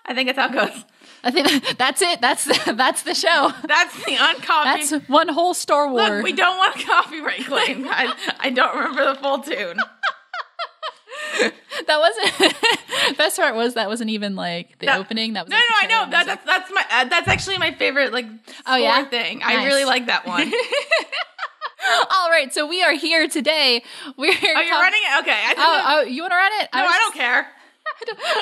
I think that's how it goes. I think that's it. That's the show. That's the uncopy. That's one whole Star Wars. Look, we don't want a copyright claim. I don't remember the full tune. That wasn't. Best part was that wasn't even like the opening. That was I know that's actually my favorite score thing. Nice. I really like that one. All right, so we are here today. You're running it? Okay. You want to run it? No, I don't care.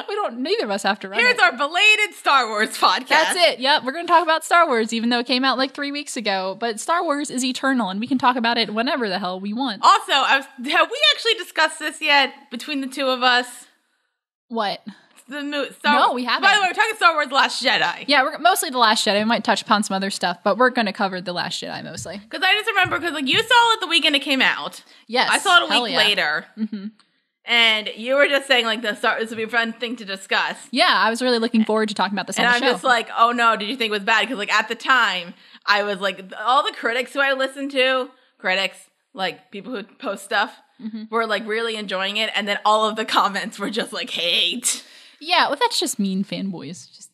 We don't. Neither of us have to run Here's our belated Star Wars podcast. That's it. Yep, we're going to talk about Star Wars, even though it came out like 3 weeks ago. But Star Wars is eternal, and we can talk about it whenever the hell we want. Also, have we actually discussed this yet between the two of us? What? No, we haven't. By the way, we're talking Star Wars Last Jedi. Yeah, we're mostly The Last Jedi. We might touch upon some other stuff, but we're going to cover The Last Jedi mostly. Because I just remember, you saw it the weekend it came out. Yes. I saw it a week later. Mm-hmm. And you were just saying, this would be a fun thing to discuss. Yeah, I was really looking forward to talking about this on the show. And I'm just like, oh no, did you think it was bad? Because, at the time, I was all the critics who I listened to, people who post stuff, were, really enjoying it. And then all of the comments were just, hate. Yeah, well, that's just mean fanboys. Just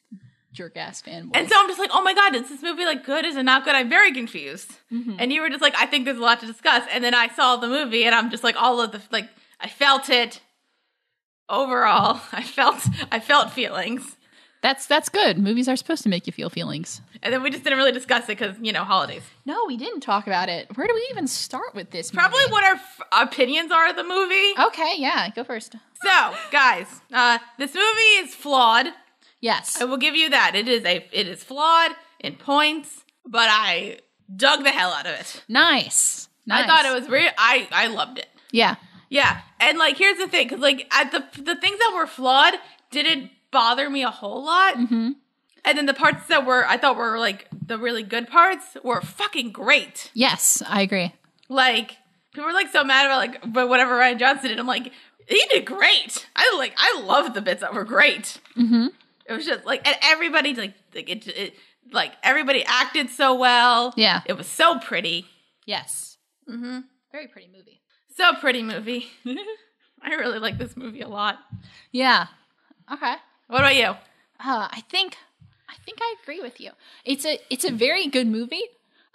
jerk-ass fanboys. And so I'm just like, oh my God, is this movie, good? Is it not good? I'm very confused. Mm-hmm. And you were just like, I think there's a lot to discuss. And then I saw the movie, and I'm just like, all of the, I felt it. Overall, I felt feelings. That's good. Movies are supposed to make you feel feelings. And then we just didn't really discuss it because, holidays. No, we didn't talk about it. Where do we even start with this movie? Probably what our opinions are of the movie. Okay, yeah, go first. So, guys, this movie is flawed. Yes. I will give you that. It is flawed in points, but I dug the hell out of it. Nice. I thought it was I loved it. Yeah. Yeah, and here's the thing, because at the things that were flawed didn't bother me a whole lot, and then the parts that I thought were the really good parts were fucking great. Yes, I agree. People were so mad about whatever Ryan Johnson did. I'm like, he did great. I loved the bits that were great. Mm-hmm. It was just and everybody everybody acted so well. Yeah, it was so pretty. Yes. Mm-hmm. Very pretty movie. So pretty movie. I really like this movie a lot. Yeah. Okay. What about you? I think I agree with you. It's a very good movie.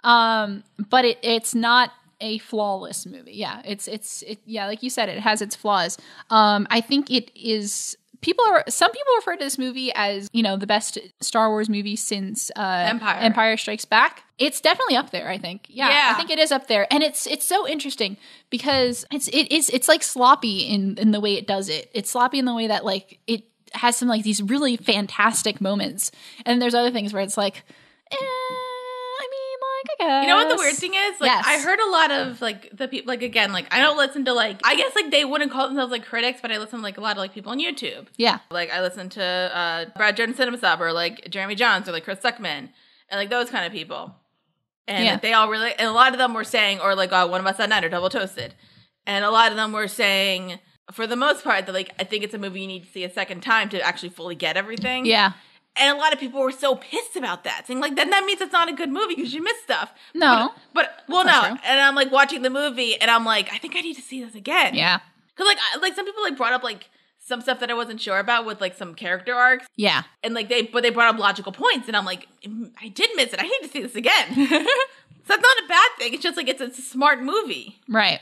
But it's not a flawless movie. Yeah. It's like you said, it has its flaws. I think it is. Some people refer to this movie as, the best Star Wars movie since Empire Strikes Back. It's definitely up there, I think. Yeah. I think it is up there. And it's so interesting because it's sloppy in the way it does it. It's sloppy in the way that it has some these really fantastic moments. And there's other things where it's I guess. You know what the weird thing is? Yes. I heard a lot of the people again, I don't listen to I guess they wouldn't call themselves critics, but I listen to a lot of people on YouTube. Yeah. I listen to Brad Jordan Cinema Sub or Jeremy Johns or Chris Suckman and those kind of people. And they all really, and a lot of them were saying, or One of Us that Night or Double Toasted. And a lot of them were saying, for the most part, that I think it's a movie you need to see a second time to actually fully get everything. Yeah. And a lot of people were so pissed about that, saying then that means it's not a good movie because you missed stuff. No, but no. True. And I'm watching the movie, and I'm I think I need to see this again. Yeah, because some people brought up some stuff that I wasn't sure about with some character arcs. Yeah, and they brought up logical points, and I'm I did miss it. I need to see this again. So that's not a bad thing. It's just it's a smart movie, right?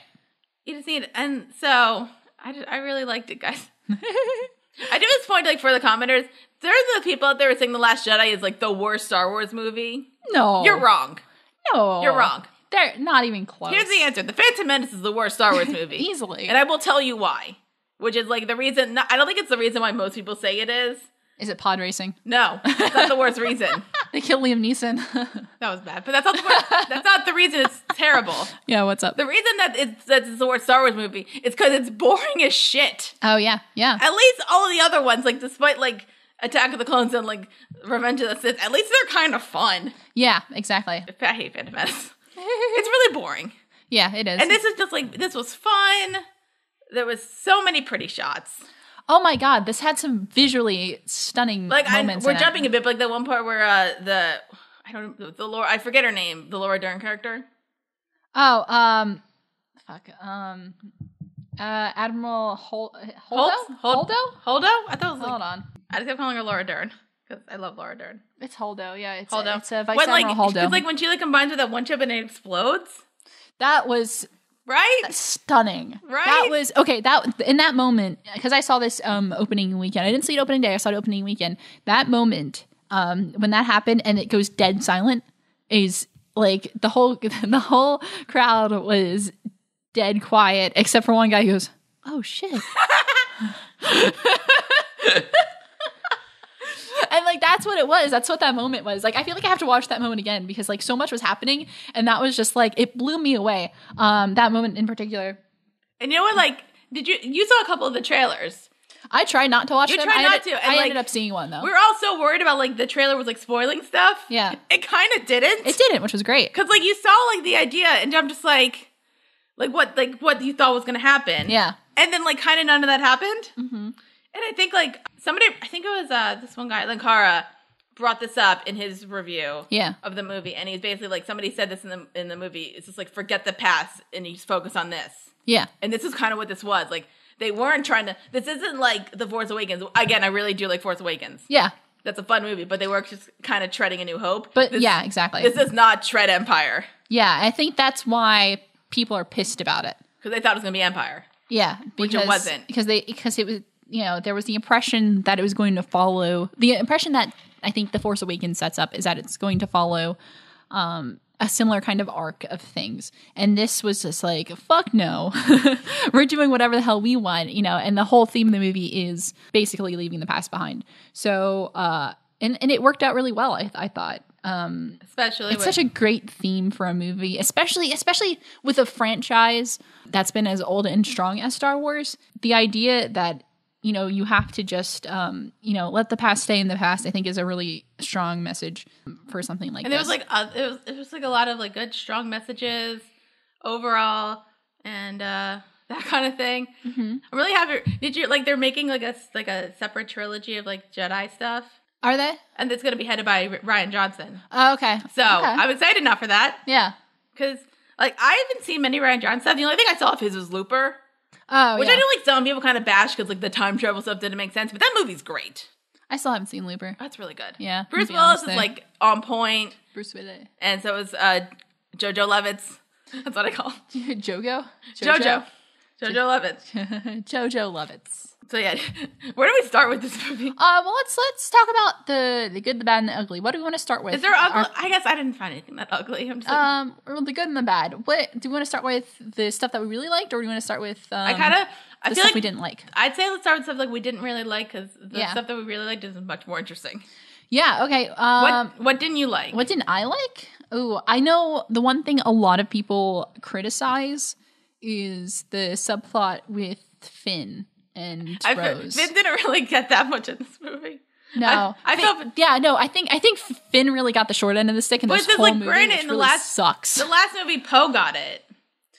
You just need it, and so I really liked it, guys. I do this point for the commenters. There are the people out there saying The Last Jedi is the worst Star Wars movie. No. You're wrong. No. You're wrong. They're not even close. Here's the answer. The Phantom Menace is the worst Star Wars movie. Easily. And I will tell you why. Which is the reason, I don't think it's the reason why most people say it is. Is it pod racing? No. That's not the worst reason. They kill Liam Neeson. That was bad. But that's not the worst. That's not the reason it's terrible. Yeah, what's up? The reason that it's the worst Star Wars movie is because it's boring as shit. Oh, yeah. Yeah. At least all of the other ones, despite Attack of the Clones and Revenge of the Sith, at least they're kind of fun. Yeah, exactly. I hate Phantom Menace. It's really boring. Yeah, it is. And this is just this was fun. There was so many pretty shots. Oh my God, this had some visually stunning moments. We're jumping a bit, but the one part where I forget her name, the Laura Dern character. Oh, fuck. Admiral Holdo? I thought it was Hold on. I just kept calling her Laura Dern because I love Laura Dern. It's Holdo. Yeah, it's Holdo. It's Vice Admiral Holdo. Because like when she like combines with that one chip and it explodes. That was stunning. Right? That was okay. That in that moment, because I saw this opening weekend. I didn't see it opening day. I saw it opening weekend. That moment, when that happened and it goes dead silent, is like the whole crowd was dead quiet except for one guy who goes, "Oh shit." And like that's what it was. That's what that moment was. Like I feel like I have to watch that moment again because like so much was happening and that was just like it blew me away. That moment in particular. And you know what? Like, you saw a couple of the trailers? I tried not to watch them. I ended up seeing one though. We were all so worried about like the trailer was like spoiling stuff. Yeah, it kind of didn't. It didn't, which was great because like you saw like the idea, and I'm just like what you thought was going to happen. Yeah, and then like kind of none of that happened. Mm-hmm. And I think like I think it was this one guy, Lankara, brought this up in his review of the movie, and he's basically like somebody said this in the movie. It's just like forget the past and you just focus on this. Yeah, and this is kind of what this was like. They weren't trying to. This isn't like The Force Awakens. Again, I really do like Force Awakens. Yeah, that's a fun movie, but they were just kind of treading a new hope. But yeah, exactly. This is not tread Empire. Yeah, I think that's why people are pissed about it because they thought it was going to be Empire. Yeah, which it wasn't. Because it was. You know, there was the impression that it was going to follow. The impression that I think The Force Awakens sets up is that it's going to follow a similar kind of arc of things. And this was just like, fuck no. We're doing whatever the hell we want, you know, and the whole theme of the movie is basically leaving the past behind. So, and it worked out really well, I thought. Especially it's such a great theme for a movie, especially with a franchise that's been as old and strong as Star Wars. The idea that you know, you have to just, you know, let the past stay in the past, I think is a really strong message for something like this. And there was like, it was like a lot of like good, strong messages overall and that kind of thing. Mm-hmm. I'm really happy. Did you, like, they're making like a separate trilogy of like Jedi stuff. Are they? And it's going to be headed by Rian Johnson. Oh, okay. So I'm excited now for that. Yeah. Because like, I haven't seen many Rian Johnson stuff. The only thing I saw of his was Looper. Oh, which I know like some people kind of bash because like the time travel stuff didn't make sense, but that movie's great. I still haven't seen Looper. That's really good. Yeah. Bruce Willis is like on point. Bruce Willis. And so is Jojo Levitz. That's what I call him. Jojo Levitz. Jojo Levitz. So yeah, where do we start with this movie? Well, let's talk about the good, the bad, and the ugly. What do we want to start with? Is there ugly? I guess I didn't find anything that ugly. I'm just like, the good and the bad. What do you want to start with? The stuff that we really liked, or do you want to start with? I feel stuff like we didn't like. I'd say let's start with stuff like we didn't really like because the stuff that we really liked is much more interesting. Yeah. Okay. What didn't you like? What didn't I like? Oh, I know the one thing a lot of people criticize is the subplot with Finn and Rose. Finn didn't really get that much in this movie. No, I think Finn really got the short end of the stick in this whole movie. Granted, in the last sucks. The last movie, Poe got it.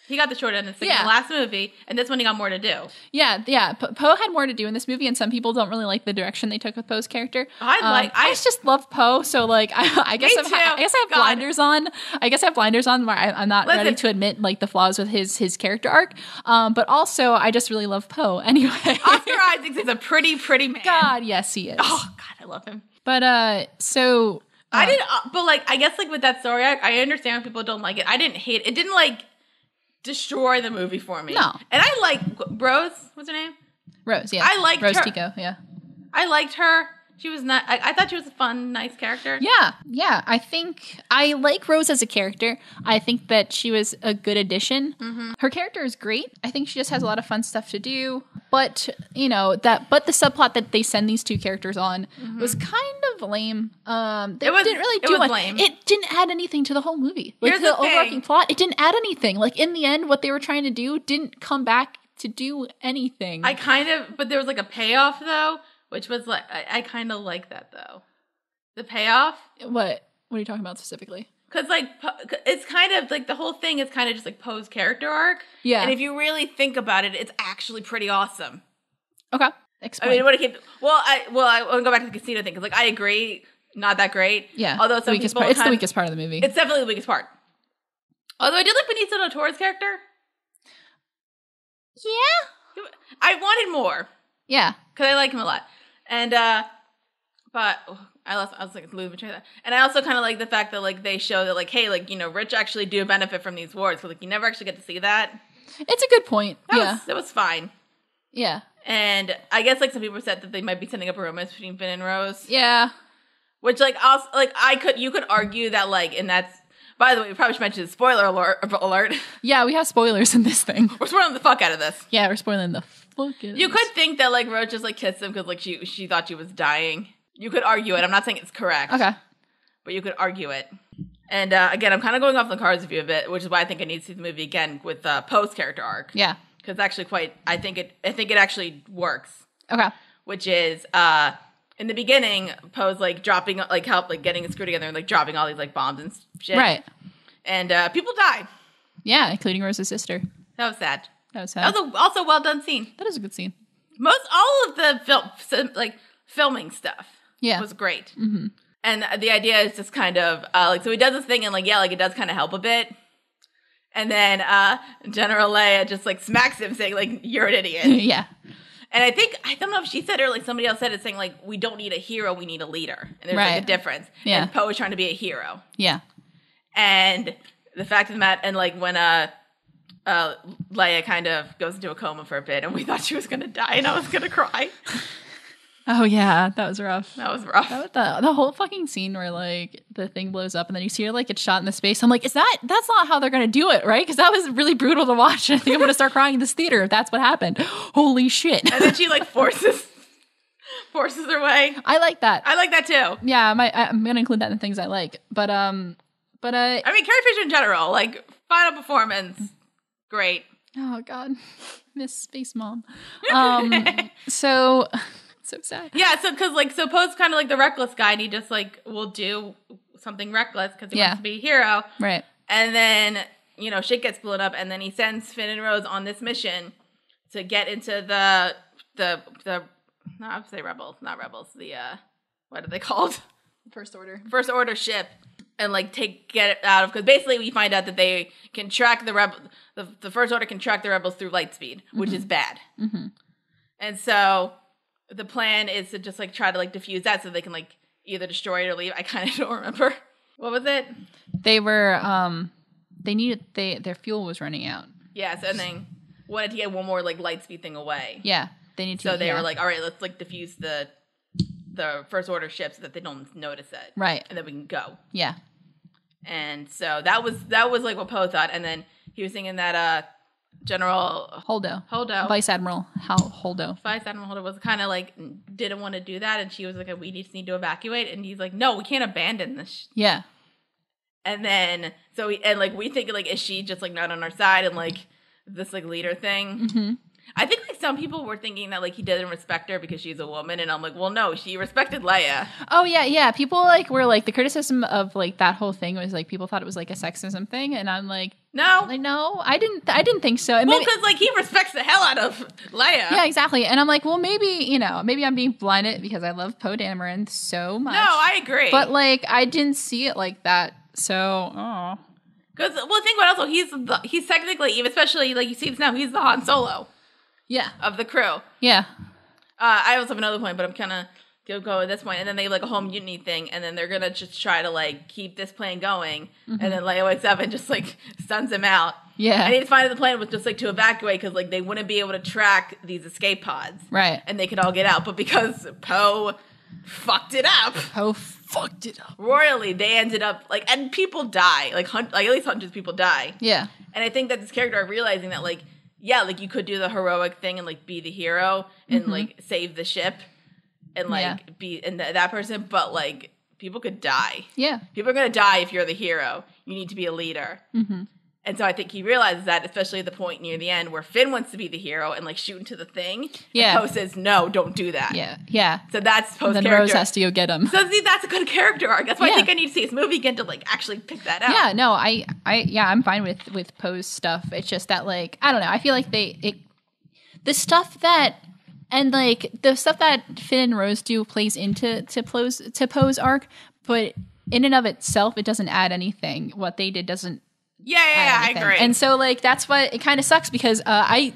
He got the short end of the stick in the last movie, and this one he got more to do. Yeah. Poe had more to do in this movie, and some people don't really like the direction they took with Poe's character. I just love Poe, so like I guess I have blinders on. I guess I have blinders on where I'm not ready to admit like the flaws with his character arc. But also I just really love Poe anyway. Oscar Isaac is a pretty man. God, yes, he is. Oh God, I love him. But so I didn't. But like I guess like with that story arc, I understand when people don't like it. I didn't hate it. It didn't like destroy the movie for me. No. And I like Rose. What's her name? Rose, yeah. I liked Rose her. Tico, yeah. I liked her. She was not. I thought she was a fun, nice character. Yeah. I think I like Rose as a character. I think that she was a good addition. Mm-hmm. Her character is great. I think she just has a lot of fun stuff to do. But the subplot that they send these two characters on was kind of lame. Didn't really do much. Lame. It didn't add anything to the whole movie. Like Here's the overarching plot, it didn't add anything. Like in the end, what they were trying to do didn't come back to do anything. But there was like a payoff though. Which was like, I kind of like that though. The payoff. What are you talking about specifically? Because like, it's kind of like the whole thing is kind of just like Poe's character arc. Yeah. And if you really think about it, it's actually pretty awesome. Okay. Explain. I mean, what I want to go back to the casino thing because like I agree, not that great. Yeah. Although it's the weakest part of the movie. It's definitely the weakest part. Although I did like Benicio del Toro's character. Yeah. I wanted more. Yeah. Because I like him a lot. And, but I was like, losing my train of thought. And I also kind of like the fact that, like, they show that, like, hey, like, you know, rich actually do benefit from these wars. So, like, you never actually get to see that. It's a good point. That was fine. Yeah. And I guess, like, some people said that they might be setting up a romance between Finn and Rose. Yeah. Which, like, also, like, you could argue that, like, and that's, by the way, we probably should mention spoiler alert. Yeah, we have spoilers in this thing. We're spoiling the fuck out of this. Yeah, we're spoiling the fuck out of You could think that, like, Rose just, like, kissed him because, like, she thought she was dying. You could argue it. I'm not saying it's correct. Okay. But you could argue it. And, again, I'm kind of going off the cards view of it, which is why I think I need to see the movie again with Poe's character arc. Yeah. Because it's actually I think it actually works. Okay. Which is, in the beginning, Poe's, like, dropping, like, help, like, getting his crew together and, like, dropping all these, like, bombs and shit. Right. And people die. Yeah, including Rose's sister. That was sad. That was sad. That was also a well-done scene. That is a good scene. All of the filming stuff was great. Mm-hmm. And the idea is just kind of, like, so he does this thing and, like, yeah, like, it does kind of help a bit. And then General Leia just, like, smacks him saying, like, you're an idiot. Yeah. And I don't know if she said it or, like, somebody else said it, saying, like, we don't need a hero, we need a leader. And there's, like, a difference. Yeah. And Poe is trying to be a hero. Yeah. And the fact of the matter, and, like, when Leia kind of goes into a coma for a bit, and we thought she was going to die, and I was going to cry. Oh, yeah. That was rough. That was rough. The whole fucking scene where, like, the thing blows up and then you see her, like, get shot in the space. I'm like, that's not how they're going to do it, right? Because that was really brutal to watch. I think I'm going to start crying in this theater if that's what happened. Holy shit. And then she, like, forces her way. I like that. I like that, too. Yeah, I'm going to include that in the things I like. But I mean, Carrie Fisher in general, like, final performance, great. Oh, God. Miss Space Mom. So sad. Yeah, so Poe's kind of like the reckless guy, and he just, like, will do something reckless because he wants to be a hero. Right. And then, you know, shit gets blown up, and then he sends Finn and Rose on this mission to get into the no, I would say rebels, not rebels. The what are they called? First Order ship, and, like, get it out of, because basically we find out that they can track the First Order can track the rebels through light speed, which is bad. Mm-hmm. And so the plan is to just, like, try to, like, defuse that so they can, like, either destroy it or leave. I kind of don't remember. What was it? They were, their fuel was running out. Yeah, so and they wanted to get one more, like, light speed thing away. Yeah, they need to. So they were like, all right, let's, like, defuse the First Order ship so that they don't notice it. Right. And then we can go. Yeah. And so that was like, what Poe thought. And then he was thinking that, General Holdo. Vice Admiral Holdo. Vice Admiral Holdo was kind of like, didn't want to do that. And she was like, we just need to evacuate. And he's like, no, we can't abandon this. Yeah. And then, we think, like, is she just, like, not on our side? And, like, this, like, leader thing. Mm-hmm. I think, like, some people were thinking that, like, he didn't respect her because she's a woman. And I'm like, well, no, she respected Leia. Oh, yeah, yeah. People, like, were, like, the criticism of, like, that whole thing was, like, people thought it was, like, a sexism thing. And I'm like, no. Like, no, I didn't think so. And well, because, like, he respects the hell out of Leia. Yeah, exactly. And I'm like, well, maybe I'm being blinded because I love Poe Dameron so much. No, I agree. But, like, I didn't see it like that. So, Because, well, think about it also, he's technically, even especially, like, you see this now, he's the Han Solo. Yeah. Of the crew. Yeah. I also have another point, but I'm kind of going to go at this point. And then they have, like, a whole mutiny thing, and then they're going to just try to, like, keep this plan going. Mm-hmm. And then Leia wakes up and just, like, stuns him out. Yeah. And he decided the plan was just, like, to evacuate because, like, they wouldn't be able to track these escape pods. Right. And they could all get out. But because Poe fucked it up. Royally, they ended up, like, and people die. Like at least hundreds of people die. Yeah. And I think that this character are realizing that, like, yeah, like, you could do the heroic thing and, like, be the hero and, like, save the ship and, like, be that person. But, like, people could die. Yeah. People are going to die if you're the hero. You need to be a leader. Mm-hmm. And so I think he realizes that, especially at the point near the end where Finn wants to be the hero and, like, shoot into the thing. Yeah. And Poe says, no, don't do that. Yeah. Yeah. So that's Poe's character. Then Rose has to go get him. So see, that's a good character arc. That's why I think I need to see this movie again to, like, actually pick that out. Yeah, no, I'm fine with Poe's stuff. It's just that, like, I don't know. I feel like the stuff that Finn and Rose do plays into Poe's arc, but in and of itself, it doesn't add anything. What they did doesn't I agree. And so like that's what it kind of sucks because I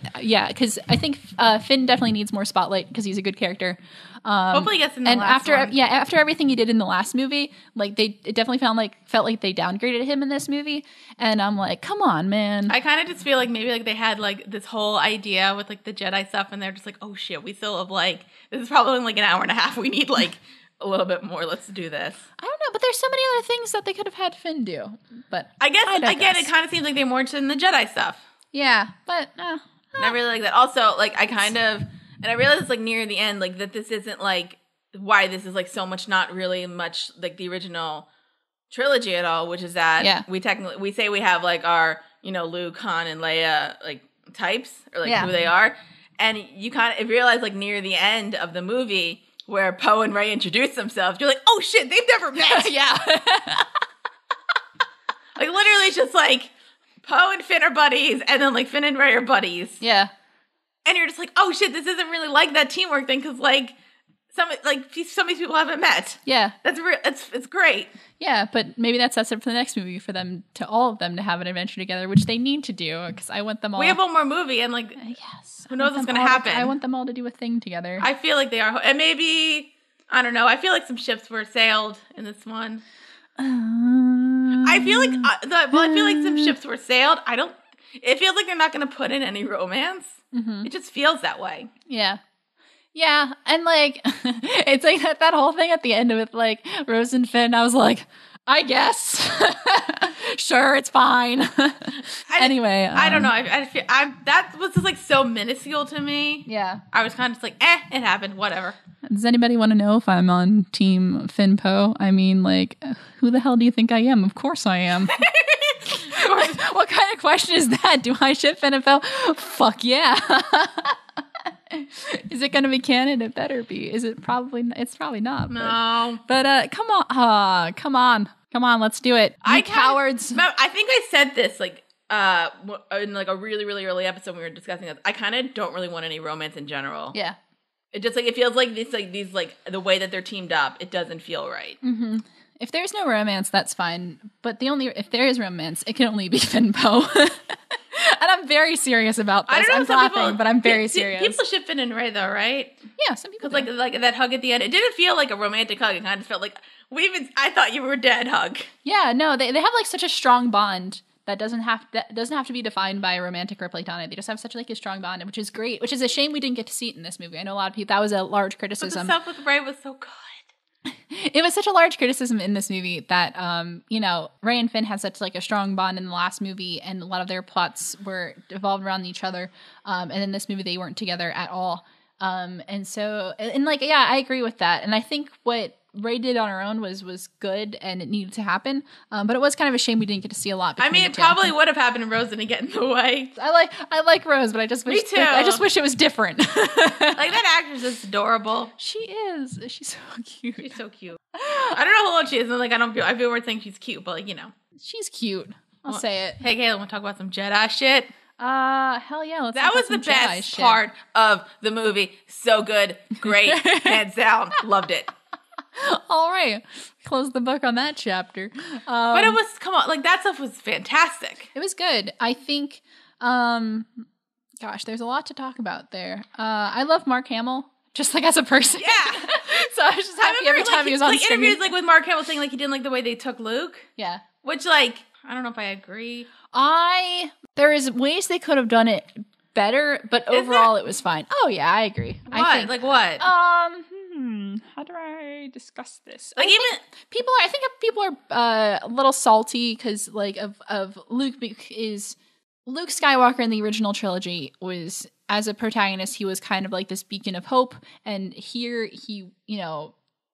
think Finn definitely needs more spotlight because he's a good character. Hopefully he gets in the last one. After everything he did in the last movie, like it definitely felt like they downgraded him in this movie, and I'm like, come on, man. I kind of just feel like maybe like they had like this whole idea with like the Jedi stuff, and they're just like, oh shit, we still have like this is probably like an hour and a half. We need like a little bit more. Let's do this. I don't know, but there's so many other things that they could have had Finn do. But I guess again, it kind of seems like they're more interested in the Jedi stuff. Yeah, but and I really like that. Also, like I kind of. And I realized, like, near the end, like, that this isn't, like, why this is, like, so much not really much, like, the original trilogy at all, which is that we say we have, like, our, you know, Luke, Han, and Leia, like, types, or, like, who they are. And you kind of realize, like, near the end of the movie, where Poe and Rey introduce themselves, you're like, oh, shit, they've never met. Like, literally, it's just, like, Poe and Finn are buddies, and then, like, Finn and Rey are buddies. Yeah. And you're just like, oh shit, this isn't really like that teamwork thing because like some of these people haven't met. Yeah, it's great. Yeah, but maybe that sets up for the next movie for them all of them to have an adventure together, which they need to do because I want them all. We have one more movie, and like, yes, who knows what's going to happen? I want them all to do a thing together. I feel like they are, and maybe I don't know. I feel like some ships were sailed in this one. I feel like some ships were sailed. It feels like they're not going to put in any romance. Mm-hmm. It just feels that way. Yeah. Yeah. And like, it's like that whole thing at the end with like Rose and Finn. I was like, I guess. Sure, it's fine. Anyway. I don't know. I feel that was just like so minuscule to me. Yeah. I was kind of just like, it happened. Whatever. Does anybody want to know if I'm on team Finn Poe? I mean, like, who the hell do you think I am? Of course I am. What kind of question is that? Do I ship Finn and Poe? Fuck yeah. Is it going to be canon? It better be. Is it probably? It's probably not. No. But come on. Let's do it. Cowards. I think I said this like in like a really, really early episode when we were discussing this. I kind of don't really want any romance in general. Yeah. It just like it feels like these like the way that they're teamed up. It doesn't feel right. Mm-hmm. If there's no romance, that's fine. But if there is romance, it can only be Finn Poe. And I'm very serious about this. I'm laughing, but I'm very serious. People ship Finn and Rey, though, right? Yeah, some people. Like that hug at the end. It didn't feel like a romantic hug. It kind of felt like I thought you were dead hug. Yeah, no, they have like such a strong bond that doesn't have to be defined by a romantic or platonic. They just have such like a strong bond, which is great. Which is a shame we didn't get to see it in this movie. I know a lot of people that was a large criticism. But the stuff with Rey was so good. It was such a large criticism in this movie that, Rey and Finn had such like a strong bond in the last movie, and a lot of their plots were evolved around each other. And in this movie, they weren't together at all. I agree with that. And I think what Rey did on her own was good, and it needed to happen. But it was kind of a shame we didn't get to see a lot. I mean, it probably would have happened, and Rose didn't get in the way. I like Rose, but I just wish it was different. Like that actress is adorable. She is. She's so cute. She's so cute. I don't know how old she is, and like I feel weird saying she's cute, but like she's cute. I'll say it. Hey, Cailin, want to talk about some Jedi shit? Hell yeah. That was the best part of the movie. So good, great, hands down, loved it. All right, close the book on that chapter. But it was, come on, like that stuff was fantastic. It was good. I think, there's a lot to talk about there. I love Mark Hamill, just like as a person. Yeah. So I was just happy every time he was on screen. Interviews like with Mark Hamill saying like he didn't like the way they took Luke. Yeah. Which like, I don't know if I agree. There is ways they could have done it better, but overall it was fine. Oh yeah, I agree. What? Like what? How do I discuss this? Like I think people are a little salty because like of Luke, because Luke Skywalker in the original trilogy was, as a protagonist, he was kind of like this beacon of hope, and here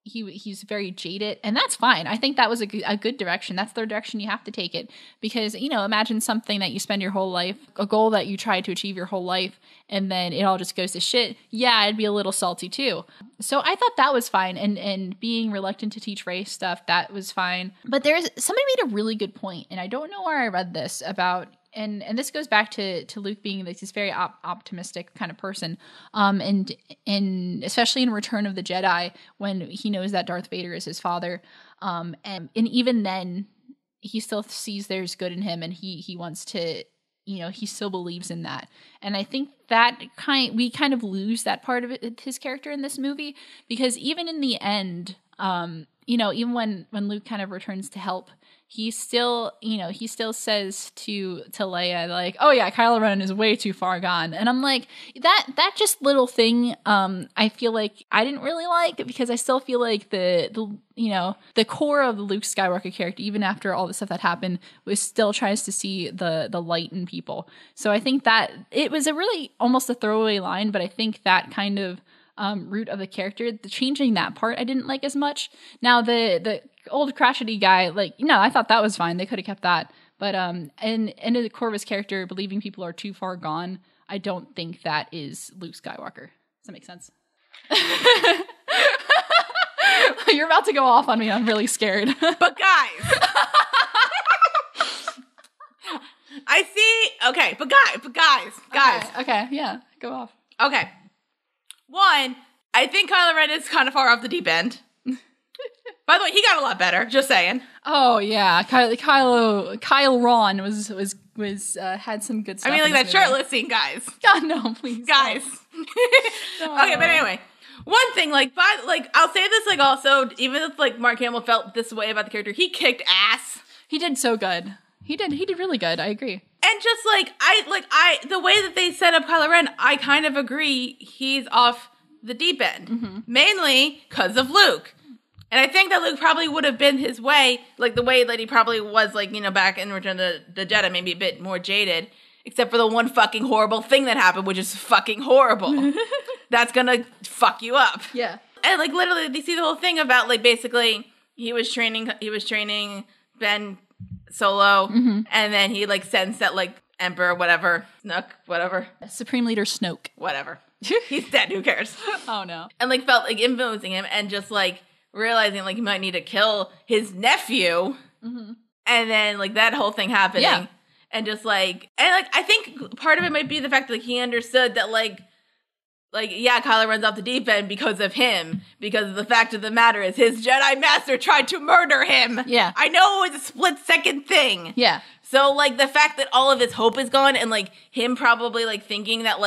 he's very jaded, and that's fine. I think that was a good direction. That's the direction you have to take it, because imagine something that you spend your whole life, a goal that you try to achieve your whole life, and then it all just goes to shit. Yeah, I'd be a little salty too. So I thought that was fine, and being reluctant to teach race stuff, that was fine. But somebody made a really good point, and I don't know where I read this about. And this goes back to Luke being like this very optimistic kind of person, and especially in Return of the Jedi, when he knows that Darth Vader is his father, and even then, sees there's good in him, and he wants to, he still believes in that. And I think that we kind of lose that part of his character in this movie, because even in the end, even when Luke kind of returns to help, he still says to Leia, like, oh yeah, Kylo Ren is way too far gone. And I'm like, that just little thing, I feel like I didn't really like, because I still feel like the core of the Luke Skywalker character, even after all the stuff that happened, was still tries to see the light in people. So I think that it was a really almost a throwaway line, but I think that kind of root of the character, the changing that part I didn't like as much. Now the old crotchety guy, I thought that was fine. They could have kept that. But and the core of his character, believing people are too far gone, I don't think that is Luke Skywalker. Does that make sense? You're about to go off on me. I'm really scared. But guys, I see. Okay, but guys. Okay, yeah, go off. Okay. One, I think Kylo Ren is kind of far off the deep end. By the way, he got a lot better. Just saying. Oh yeah, Kyle Ron was had some good stuff. I mean, like that shirtless scene, guys. God no, please, guys. No. Okay, but anyway, one thing, I'll say this, also, even if Mark Hamill felt this way about the character, he kicked ass. He did so good. He did really good. I agree. And just the way that they set up Kylo Ren, I kind of agree he's off the deep end, mainly because of Luke. And I think that Luke probably would have been his way, the way that he probably was, back in Return of the Jedi, maybe a bit more jaded, except for the one fucking horrible thing that happened, which is fucking horrible. That's gonna fuck you up. Yeah. And, literally, they see the whole thing about, basically, he was training Ben Solo, and then he, sensed that, Emperor, whatever, Snook, whatever. Supreme Leader Snoke. Whatever. He's dead, who cares? Oh, no. And, felt, influencing him, and just, realizing he might need to kill his nephew, and then that whole thing happening, and just I think part of it might be the fact that he understood that Kylo Ren's off the deep end because of him, because the fact of the matter is his Jedi Master tried to murder him. Yeah, I know it was a split-second thing. Yeah, so the fact that all of his hope is gone, and him probably thinking that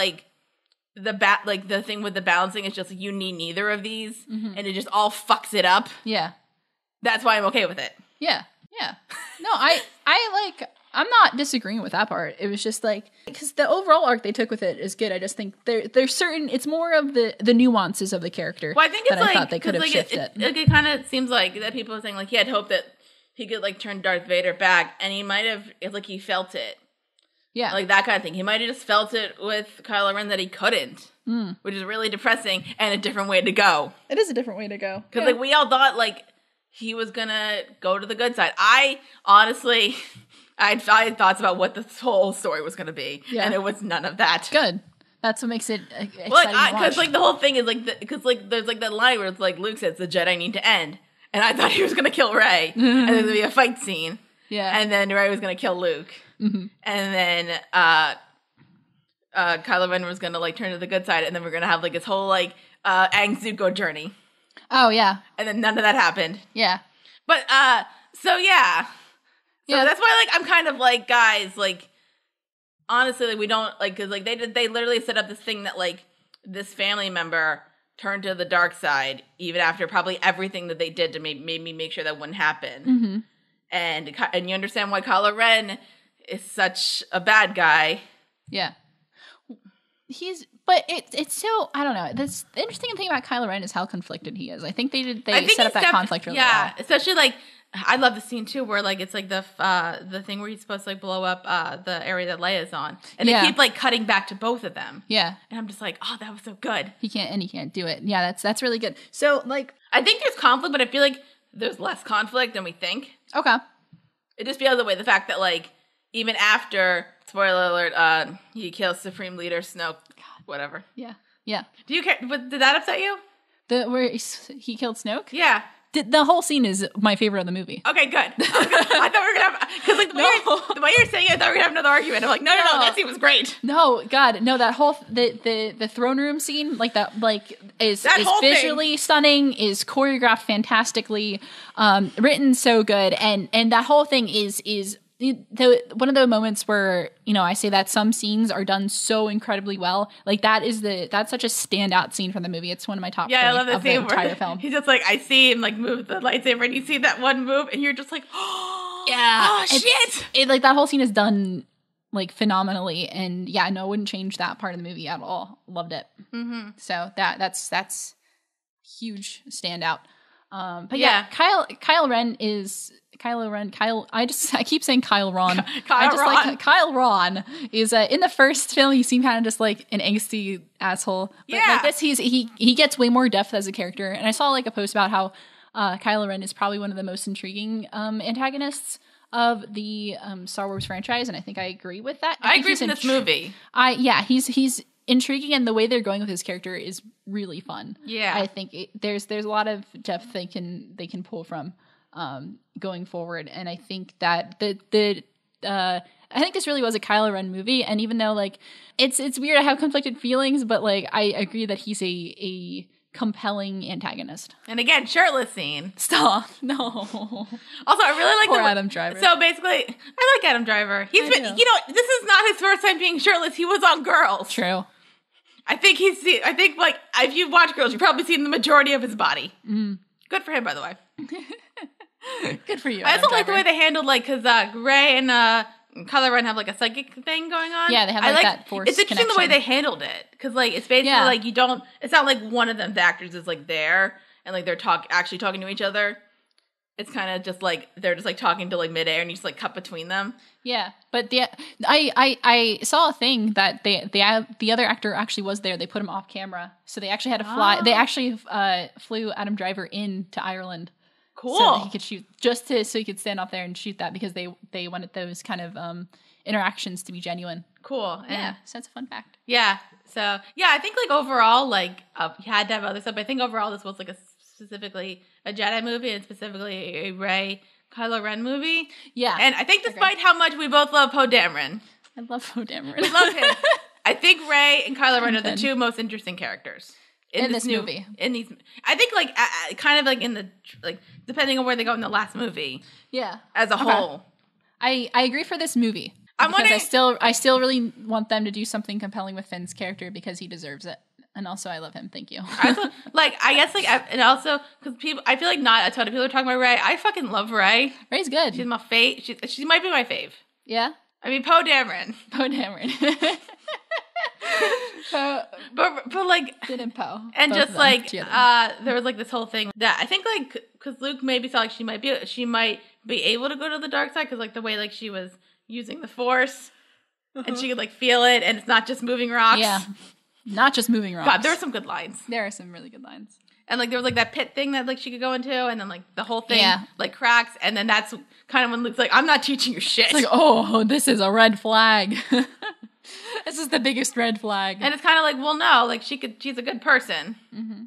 the thing with the balancing is just you need neither of these, and it just all fucks it up. Yeah. That's why I'm okay with it. Yeah. Yeah. No, I'm not disagreeing with that part. It was just because the overall arc they took with it is good. I just think there's certain, it's more of the nuances of the character. Well, I think it's I thought they could have shifted. It kind of seems like that people are saying he had hope that he could turn Darth Vader back, and he might have, he felt it. Yeah. That kind of thing. He might have just felt it with Kylo Ren that he couldn't, which is really depressing and a different way to go. It is a different way to go. Because, we all thought, he was going to go to the good side. I honestly, I had thoughts about what this whole story was going to be, and it was none of that. Good. That's what makes it exciting because, the whole thing is, because, there's, that line where it's, Luke says, the Jedi need to end. And I thought he was going to kill Rey, and there's going to be a fight scene. Yeah. And then Rey was going to kill Luke. And then Kylo Ren was going to turn to the good side, and then we're going to have this whole Aang Zuko journey. Oh yeah. And then none of that happened. Yeah. But so yeah. So that's why I'm kind of guys, honestly, we don't because they literally set up this thing that this family member turned to the dark side even after probably everything that they did to made me make sure that wouldn't happen. And you understand why Kylo Ren is such a bad guy. Yeah. But it's so, I don't know. The interesting thing about Kylo Ren is how conflicted he is. I think they set up that conflict really well. Yeah, especially I love the scene too where it's the thing where he's supposed to blow up the area that Leia's on, and they keep cutting back to both of them. Yeah, and I'm just oh, that was so good. He can't do it. Yeah, that's really good. So I think there's conflict, but I feel there's less conflict than we think. Okay, it just feels the way the fact that even after, spoiler alert, he kills Supreme Leader Snoke. Whatever. Yeah. Yeah. Do you care? Did that upset you? Where he killed Snoke? Yeah. The whole scene is my favorite of the movie. Okay, good. I thought we were gonna have, because like the way you're saying it, I thought we were gonna have another argument. I'm like, no, that scene was great. No, God, no, that whole the throne room scene, like that, like is visually stunning, is choreographed fantastically, written so good, and that whole thing is one of the moments where, you know, I say that some scenes are done so incredibly well. Like that's such a standout scene from the movie. It's one of my top. Yeah, I love that scene of the entire film. He's just like, I see him like move the lightsaber, and you see that one move, and you're just like, oh, yeah, oh shit! Like that whole scene is done like phenomenally, and yeah, no, I wouldn't change that part of the movie at all. Loved it. Mm-hmm. So that's huge standout. But yeah, Kylo Ren. I keep saying Kyle Ron. Like Kyle Ron is in the first film. He seemed kind of just like an angsty asshole. But like this, he gets way more depth as a character. And I saw like a post about how Kylo Ren is probably one of the most intriguing antagonists of the Star Wars franchise, and I think I agree with that. I agree with this movie. He's intriguing, and the way they're going with his character is really fun. Yeah, I think there's a lot of depth they can pull from going forward, and I think that I think this really was a Kylo Ren movie, and even though like it's weird, I have conflicted feelings, but like I agree that he's a compelling antagonist. And again, shirtless scene. Stop. No. Also, I really like poor Adam Driver. So basically, I like Adam Driver. He's been, you know, this is not his first time being shirtless. He was on Girls. True. I think like if you've watched Girls, you've probably seen the majority of his body. Mm. Good for him, by the way. Good for you. I also like the way they handled like because Rey and Kylo Ren have like a psychic thing going on. Yeah, they have like that force. It's interesting the way they handled it because like it's basically like you don't. It's not like one of them, the actors, is like there and like they're actually talking to each other. It's kind of just like they're just like talking to like midair and you just like cut between them. Yeah, but I saw a thing that the other actor actually was there. They put him off camera, so they actually had to fly. They actually flew Adam Driver in to Ireland. Cool. So that he could shoot so he could stand up there and shoot that because they wanted those kind of interactions to be genuine. Cool. Yeah. So that's a fun fact. Yeah. So yeah, I think like overall, like you had to have other stuff. But I think overall this was like specifically a Jedi movie and specifically a Rey Kylo Ren movie. Yeah. And I think despite how much we both love Poe Dameron. I love Poe Dameron. We love him. I think Rey and Kylo Ren are the two most interesting characters. In this movie. In these, I think like kind of like in the like depending on where they go in the last movie. Yeah. As a whole. I agree for this movie. I still really want them to do something compelling with Finn's character because he deserves it. And also, I love him. Thank you. I guess and also because I feel like not a ton of people are talking about Rey. I fucking love Rey. Rey's good. She's my fave. She might be my fave. Yeah. I mean, Poe Dameron. Poe Dameron. but like Finn and Poe, and just like there was like this whole thing that I think like because Luke maybe thought like she might be able to go to the dark side because like the way like she was using the Force and she could like feel it and it's not just moving rocks. Yeah, not just moving rocks. God, there were some good lines. There are some really good lines. And like there was like that pit thing that like she could go into, and then like the whole thing like cracks, and then that's kind of when Luke's like, "I'm not teaching you shit." It's like, oh, this is a red flag. This is the biggest red flag. And it's kind of like, well, no, like she's a good person. Mm-hmm.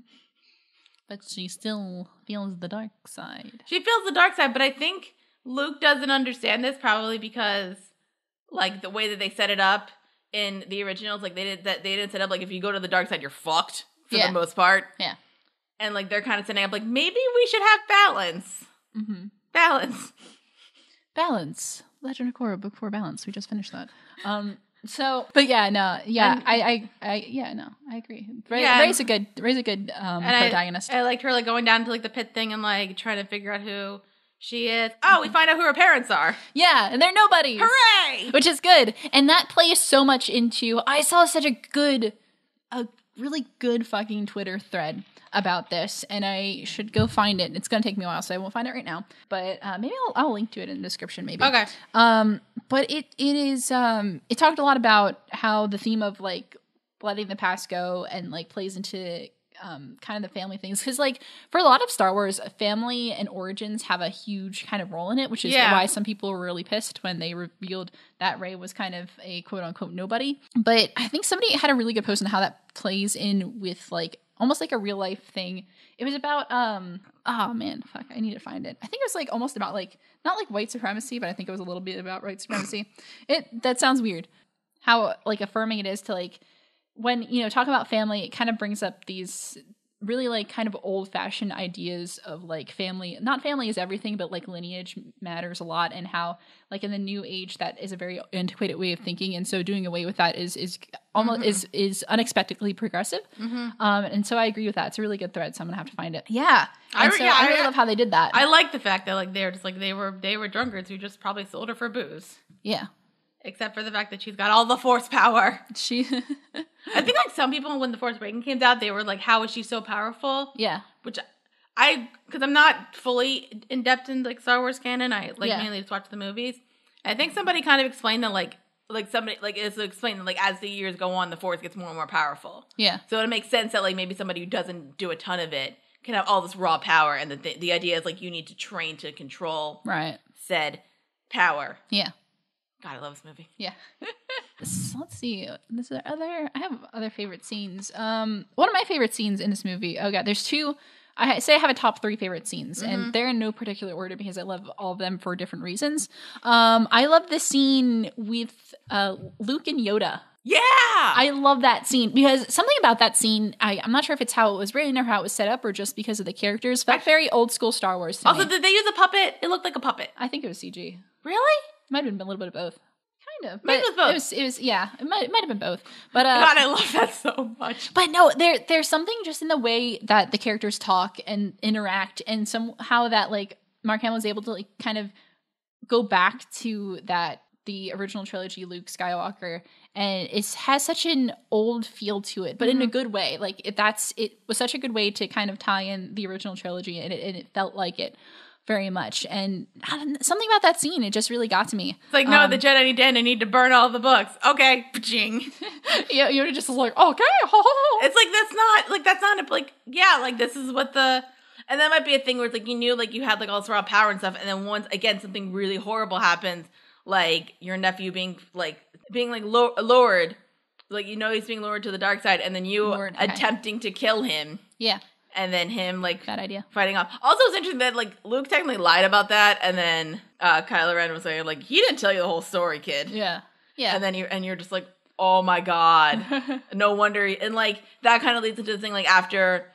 But she still feels the dark side. She feels the dark side, but I think Luke doesn't understand this probably because like the way that they set it up in the originals, like they didn't set up like if you go to the dark side, you're fucked for the most part. Yeah. And like they're kind of setting up like maybe we should have balance. Mm-hmm. Balance. Legend of Korra, Book 4 Balance. We just finished that. But yeah, no, yeah, I agree. Rey's a good protagonist. I liked her like going down to like the pit thing and like trying to figure out who she is. Oh, we find out who her parents are. Yeah, and they're nobodies. Hooray! Which is good, and that plays so much into. I saw such a really good fucking Twitter thread about this, and I should go find it. It's gonna take me a while, so I won't find it right now. But maybe I'll link to it in the description. Maybe. Okay. But it is it talked a lot about how the theme of like letting the past go and like plays into kind of the family things, because like for a lot of Star Wars, family and origins have a huge kind of role in it, which is why some people were really pissed when they revealed that Rey was kind of a quote unquote nobody. But I think somebody had a really good post on how that plays in with like almost like a real life thing. It was about oh man, fuck, I need to find it. I think it was like almost about like not like white supremacy, but I think it was a little bit about white supremacy. That sounds weird. How like affirming it is to like when, you know, talk about family, it kind of brings up these really like kind of old fashioned ideas of like family. Not family is everything, but like lineage matters a lot, and how like in the new age that is a very antiquated way of thinking, and so doing away with that is almost is unexpectedly progressive. And so I agree with that. It's a really good thread, so I'm gonna have to find it. Yeah, I really love how they did that. I like the fact that like they're just like they were drunkards who just probably sold her for booze. Yeah. Except for the fact that she's got all the Force power. I think like some people, when the Force Awakens came out, they were like, how is she so powerful? Yeah. Which because I'm not fully in depth in like Star Wars canon. I mainly just watch the movies. I think somebody kind of explained that like somebody like is explained that like as the years go on, the Force gets more and more powerful. Yeah. So it makes sense that like maybe somebody who doesn't do a ton of it can have all this raw power, and the idea is like you need to train to control said power. Yeah. God, I love this movie. Yeah. Let's see. I have other favorite scenes. One of my favorite scenes in this movie. Oh god, there's two. I say I have a top 3 favorite scenes, and they're in no particular order because I love all of them for different reasons. I love the scene with Luke and Yoda. Yeah! I love that scene because something about that scene, I'm not sure if it's how it was written or how it was set up or just because of the characters, felt very old school Star Wars to me. Also, did they use a puppet? It looked like a puppet. I think it was CG. Really? It might have been a little bit of both. Kind of. Maybe it was both. It was yeah, it might have been both. But God, I love that so much. But no, there's something just in the way that the characters talk and interact, and somehow that like Mark Hamill was able to like kind of go back to the original trilogy, Luke Skywalker, and it has such an old feel to it, but in a good way. Like it was such a good way to kind of tie in the original trilogy, and it felt like it very much. And something about that scene, it just really got to me. It's like, no, the Jedi need to end. I need to burn all the books. Okay, paching. Yeah, you're just like, okay. It's like that's not like this is what the. And that might be a thing where it's like you knew like you had like all this raw power and stuff, and then once again something really horrible happens, like your nephew being lured, like you know he's being lured to the dark side, and then you attempting to kill him. Yeah. And then him, like, bad idea. Fighting off. Also, it's interesting that, like, Luke technically lied about that, and then Kylo Ren was saying, like, he didn't tell you the whole story, kid. Yeah. Yeah. And then you're just like, oh my god. No wonder. And, like, that kind of leads into the thing, like, after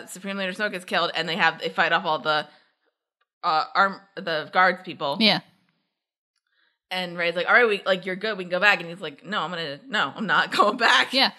Supreme Leader Snoke is killed, and they fight off all the guards people. Yeah. And Rey's like, all right, you're good, we can go back. And he's like, no, I'm not going back. Yeah.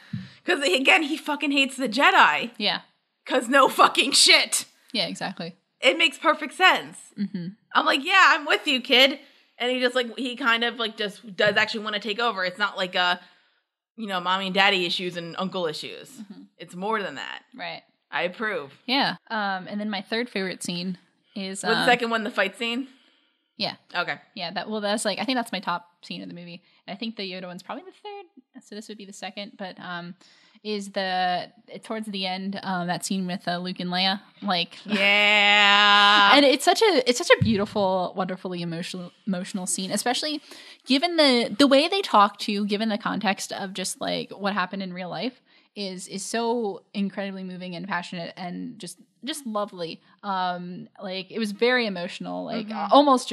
Because, again, he fucking hates the Jedi. Yeah. Because no fucking shit. Yeah, exactly. It makes perfect sense. Mm-hmm. I'm like, yeah, I'm with you, kid. And he just like, he kind of like just does actually want to take over. It's not like mommy and daddy issues and uncle issues. Mm-hmm. It's more than that. Right. I approve. Yeah. And then my third favorite scene is what's the second one? The fight scene. Yeah. Okay. Yeah. That's like, I think that's my top scene of the movie. And I think the Yoda one's probably the third. So this would be the second. But is towards the end that scene with Luke and Leia, like yeah, and it's such a beautiful, wonderfully emotional scene, especially given the way they talk to, given the context of just like what happened in real life is so incredibly moving and passionate and just lovely. Like it was very emotional, like almost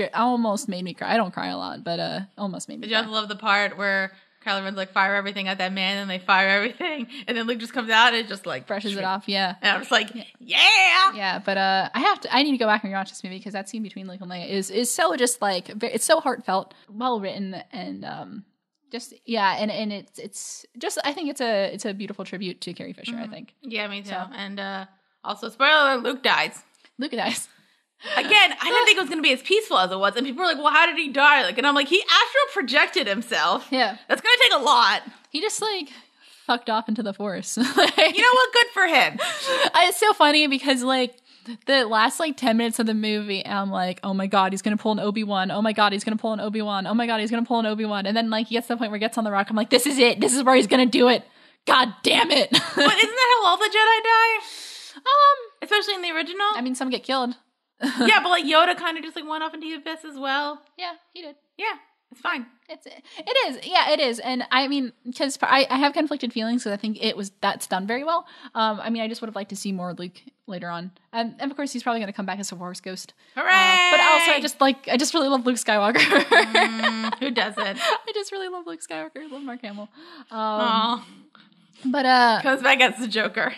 made me cry. I don't cry a lot, but almost made me. Did you also love the part where Kylo Ren's like, fire everything at that man, and they fire everything, and then Luke just comes out and it just like brushes it off. Yeah, and I was like, yeah. But I need to go back and rewatch this movie because that scene between Luke and Leia is so just like it's so heartfelt, well written, and just and it's just I think it's a beautiful tribute to Carrie Fisher. I think. Yeah, me too. So. And also, spoiler alert, Luke dies. Again, I didn't think it was going to be as peaceful as it was. And people were like, well, how did he die? Like, and I'm like, he astral projected himself. Yeah. That's going to take a lot. He just, like, fucked off into the Force. You know what? Good for him. It's so funny because, like, the last, like, 10 minutes of the movie, I'm like, oh my god, he's going to pull an Obi-Wan. Oh my god, he's going to pull an Obi-Wan. Oh my god, he's going to pull an Obi-Wan. And then, like, he gets to the point where he gets on the rock. I'm like, this is it. This is where he's going to do it. God damn it. But isn't that how all the Jedi die? Especially in the original? I mean, some get killed. Yeah, but like Yoda kind of just like went off into the abyss as well. Yeah, he did. Yeah. It's fine. It is. Yeah, it is. And I mean, because I have conflicted feelings because I think that's done very well. I mean, I just would have liked to see more Luke later on. And of course, he's probably going to come back as a Force ghost. Hooray! But also, I just really love Luke Skywalker. Who doesn't? I just really love Luke Skywalker. I love Mark Hamill. But comes back as the Joker.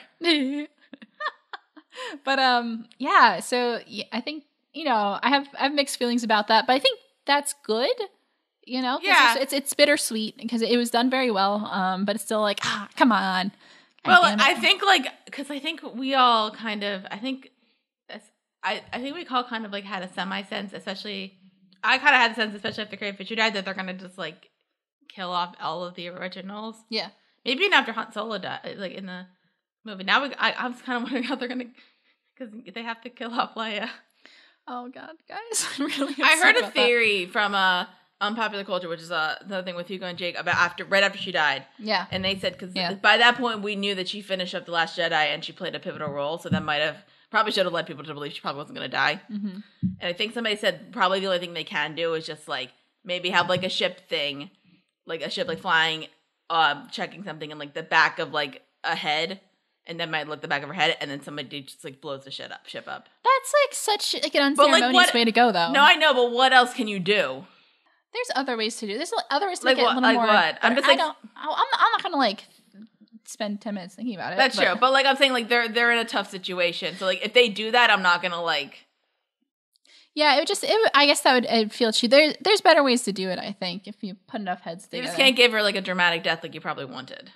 But yeah. So yeah, I think I have mixed feelings about that, but I think that's good. Yeah, it's bittersweet because it was done very well. But it's still like, come on. Well, I think because I think we all kind of, I think we all kind of like had a semi sense, especially I kind of had a sense, especially after Carrie Fisher died, that they're gonna just like kill off all of the originals. Yeah, maybe even after Han Solo died, like in the movie. Now I was kind of wondering how they're gonna, because they have to kill off Leia. Oh God, guys, I'm really. I heard a theory from Unpopular Culture, which is another thing with Hugo and Jake, about right after she died. Yeah. And they said, because by that point we knew that she finished up The Last Jedi and she played a pivotal role, so that probably should have led people to believe she probably wasn't going to die. Mm-hmm. And I think somebody said probably the only thing they can do is just like maybe have like a ship thing, like a ship like flying, checking something in like the back of like a head, and then might look the back of her head, and then somebody just like blows the ship up. That's like such like an unceremonious way to go, though. No, I know, but what else can you do? There's other ways to do. There's other ways to like make it a little more. What? I'm just like, I'm not gonna like spend 10 minutes thinking about it. That's true, but like I'm saying, like they're in a tough situation. So like if they do that, I'm not gonna like. Yeah, I guess that would feel cheap. There's better ways to do it. I think if you put enough heads together. You just can't give her like a dramatic death like you probably wanted.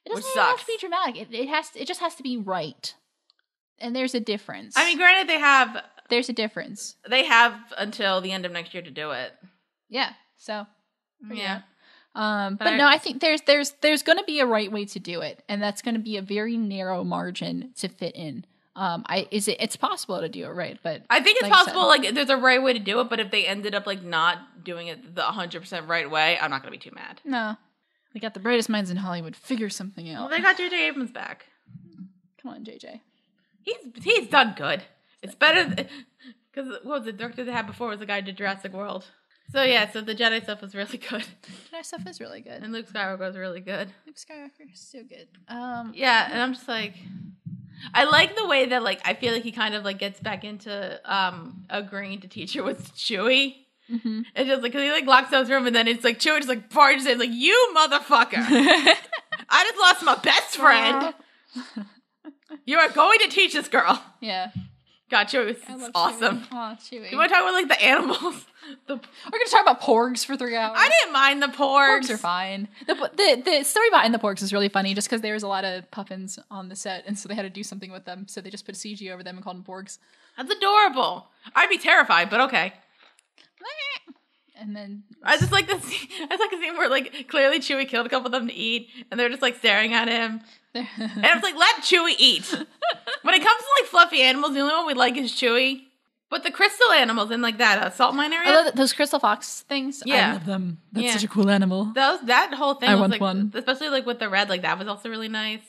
It doesn't even have to be dramatic. It just has to be right. And there's a difference. I mean, granted, there's a difference. They have until the end of next year to do it. Yeah. So. Yeah. But no, I think there's going to be a right way to do it, and that's going to be a very narrow margin to fit in. It's possible to do it right, but I think it's possible. Like, there's a right way to do it, but if they ended up like not doing it the 100% right way, I'm not going to be too mad. No, we got the brightest minds in Hollywood. Figure something out. Well, they got J.J. Abrams back. Come on, JJ. He's done good. It's better because what was the director they had before was the guy who did Jurassic World. So yeah, so the Jedi stuff was really good. Jedi stuff is really good, and Luke Skywalker was really good. Luke Skywalker is so good. Yeah, and I'm just like, I like the way that like I feel like he kind of like gets back into agreeing to teach her with Chewie. Mm-hmm. It's just like, cause he like locks out his room, and then it's like Chewie just like barges in, like, you motherfucker! I just lost my best friend. You are going to teach this girl. Yeah. God, Chewie is awesome. Chewie. Aw, Chewie. You want to talk about like the animals? We're going to talk about porgs for 3 hours. I didn't mind the porgs. Porgs are fine. The story behind the porgs is really funny, just because there was a lot of puffins on the set, and so they had to do something with them. So they just put CG over them and called them porgs. That's adorable. I'd be terrified, but okay. And then I just like this. I like a scene where like clearly Chewie killed a couple of them to eat, and they're just like staring at him. And I was like, let Chewie eat. When it comes to like fluffy animals, the only one we like is Chewie. But the crystal animals in like that salt mine area, I love those crystal fox things. Yeah, I love them. That's such a cool animal. That whole thing. I was want like, one, especially like with the red. Like that was also really nice.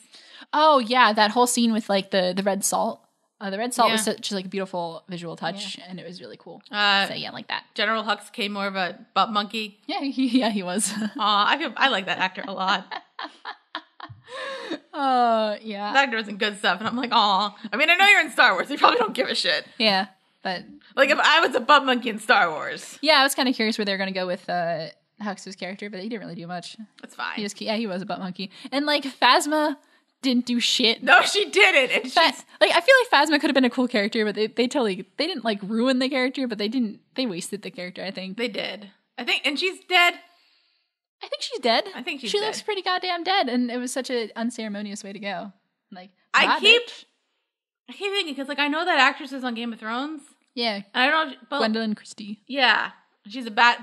Oh yeah, that whole scene with like the red salt. The red salt was such like a beautiful visual touch, and it was really cool. So yeah, like that. General Hux came more of a butt monkey. Yeah, he was. I like that actor a lot. Yeah. That actor was in good stuff, and I'm like, aw. I mean, I know you're in Star Wars, so you probably don't give a shit. Yeah, but like if I was a butt monkey in Star Wars. Yeah, I was kind of curious where they were going to go with Hux's character, but he didn't really do much. That's fine. He was a butt monkey, and like Phasma didn't do shit. No, she didn't. And I feel like Phasma could have been a cool character, but they didn't like ruin the character, but they wasted the character. I think they did. And she's dead. I think she's dead. I think she looks pretty goddamn dead, and it was such an unceremonious way to go. Like I keep thinking, because like I know that actress is on Game of Thrones. Yeah, I don't know, but Gwendolyn Christie. Yeah, she's a bad.